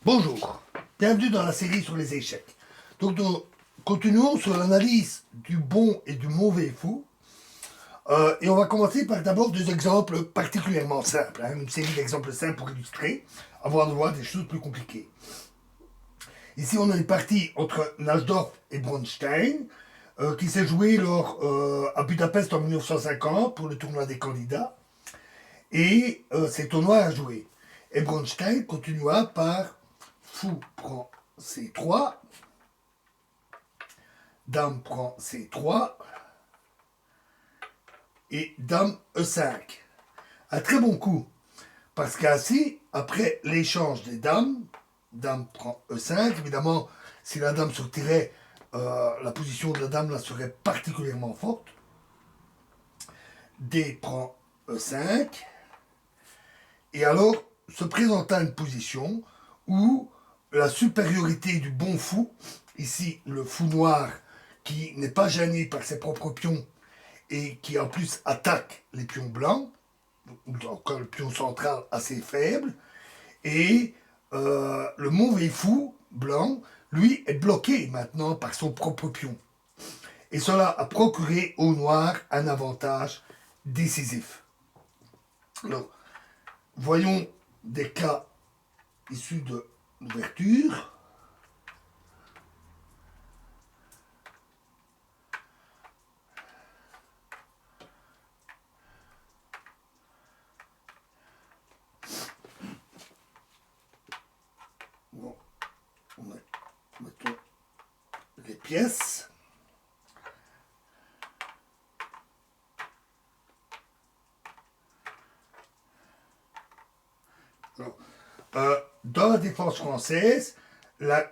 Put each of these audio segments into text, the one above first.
Bonjour, bienvenue dans la série sur les échecs. Donc nous continuons sur l'analyse du bon et du mauvais fou. Et on va commencer par d'abord deux exemples particulièrement simples, une série d'exemples simples pour illustrer, avant de voir des choses plus compliquées. Ici on a une partie entre Najdorf et Bronstein, qui s'est jouée à Budapest en 1950 pour le tournoi des candidats. Et ces tournois à jouer. Et Bronstein continua par fou prend C3, dame prend C3 et dame E5. Un très bon coup, parce qu'ainsi, après l'échange des dames, dame prend E5, évidemment, si la dame sortirait, la position de la dame là serait particulièrement forte. D prend E5, et alors se présenta une position où la supériorité du bon fou, ici le fou noir qui n'est pas gêné par ses propres pions et qui en plus attaque les pions blancs, encore le pion central assez faible, et le mauvais fou blanc, lui, est bloqué maintenant par son propre pion. Et cela a procuré au noir un avantage décisif. Alors, voyons des cas issus de l'ouverture. Bon, mettons les pièces. Alors, dans la défense française, la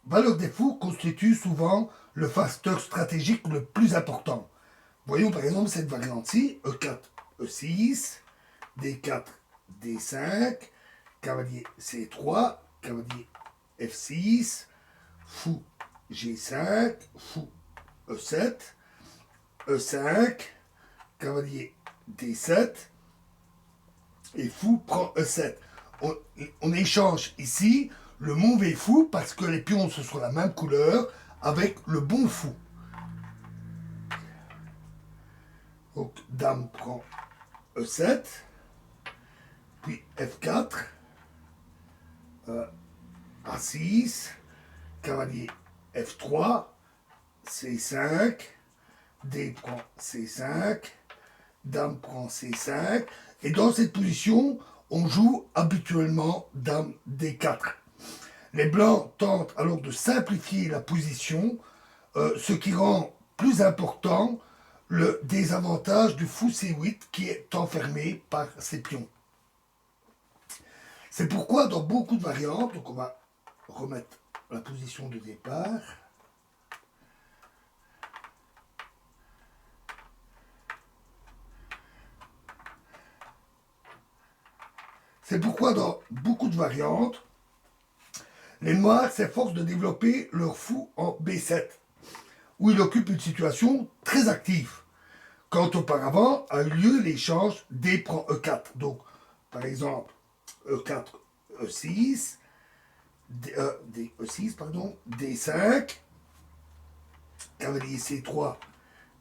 valeur des fous constitue souvent le facteur stratégique le plus important. Voyons par exemple cette variante-ci, E4, E6, D4, D5, cavalier C3, cavalier F6, fou G5, fou E7, E5, cavalier D7, et fou prend E7. On échange ici le mauvais fou parce que les pions sont sur la même couleur avec le bon fou. Donc dame prend E7, puis F4, A6, cavalier F3, C5, D prend C5, dame prend C5, et dans cette position, on joue habituellement dame D4. Les blancs tentent alors de simplifier la position, ce qui rend plus important le désavantage du fou C8 qui est enfermé par ses pions. C'est pourquoi dans beaucoup de variantes, donc on va remettre la position de départ. C'est pourquoi dans beaucoup de variantes, les noirs s'efforcent de développer leur fou en B7, où il occupe une situation très active. Quand auparavant a eu lieu l'échange D prend E4. Donc, par exemple, E4, E6, E6, pardon, D5, cavalier C3,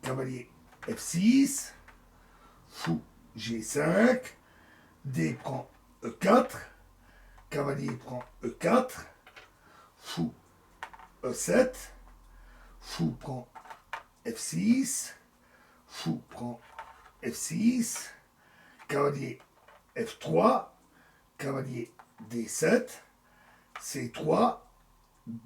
cavalier F6, fou G5, D prend E4, cavalier prend E4, fou E7, fou prend F6, fou prend F6, cavalier F3, cavalier D7, C3,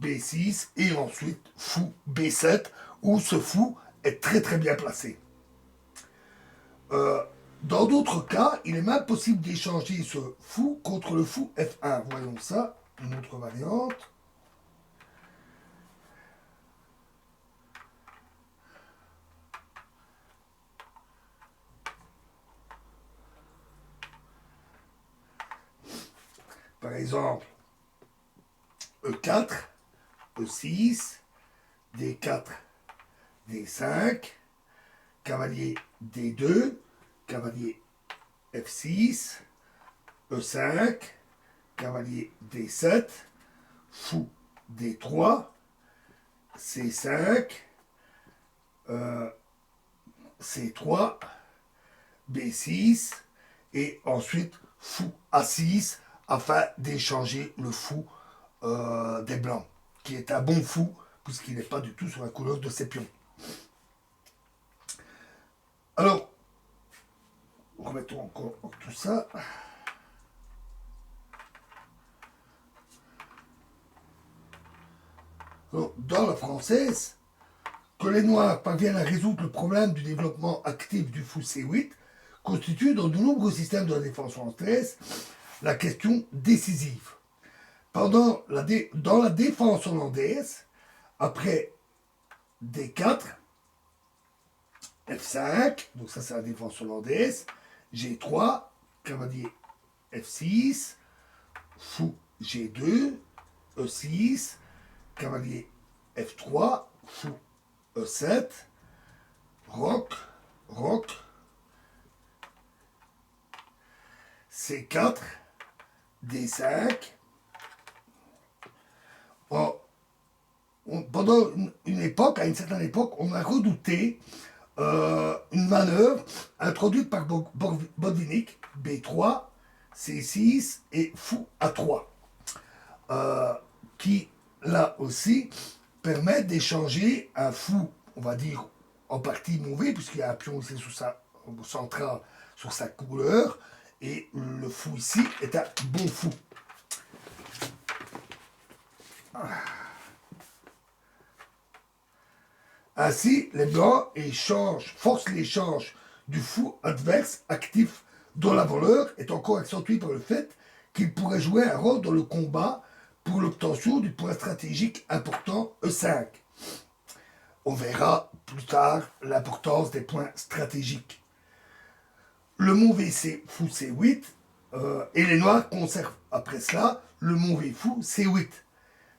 B6 et ensuite fou B7 où ce fou est très très bien placé. Dans d'autres cas, il est même possible d'échanger ce fou contre le fou F1. Voyons ça, une autre variante. Par exemple, E4, E6, D4, D5, cavalier D2, cavalier F6, E5, cavalier D7, fou D3, C5, C3, B6, et ensuite fou A6, afin d'échanger le fou des blancs, qui est un bon fou, puisqu'il n'est pas du tout sur la couleur de ses pions. Alors, remettons encore tout ça. Alors, dans la française, que les Noirs parviennent à résoudre le problème du développement actif du fou C8 constitue dans de nombreux systèmes de la défense française la question décisive. Dans la défense hollandaise, après D4, F5, donc ça c'est la défense hollandaise, G3, cavalier F6, fou G2, E6, cavalier F3, fou E7, roc, C4, D5. Pendant une époque, à une certaine époque, on a redouté une manœuvre introduite par Botvinnik, B3, C6 et fou A3, qui, là aussi, permet d'échanger un fou, on va dire, en partie mauvais, puisqu'il y a un pion ici sous sa central, sur sa couleur, et le fou ici est un bon fou. Ainsi, les blancs forcent l'échange du fou adverse actif, dont la valeur est encore accentuée par le fait qu'il pourrait jouer un rôle dans le combat pour l'obtention du point stratégique important E5. On verra plus tard l'importance des points stratégiques. Le mauvais fou C8, et les noirs conservent après cela le mauvais fou C8.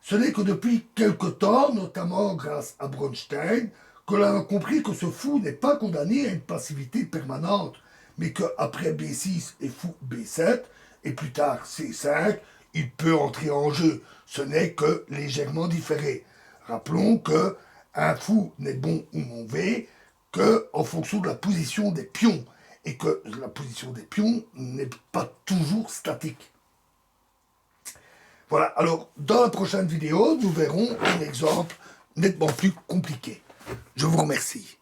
Ce n'est que depuis quelque temps, notamment grâce à Bronstein, que l'on a compris que ce fou n'est pas condamné à une passivité permanente, mais qu'après B6 et fou B7, et plus tard C5, il peut entrer en jeu. Ce n'est que légèrement différé. Rappelons que un fou n'est bon ou mauvais qu'en fonction de la position des pions, et que la position des pions n'est pas toujours statique. Voilà, alors dans la prochaine vidéo, nous verrons un exemple nettement plus compliqué. Je vous remercie.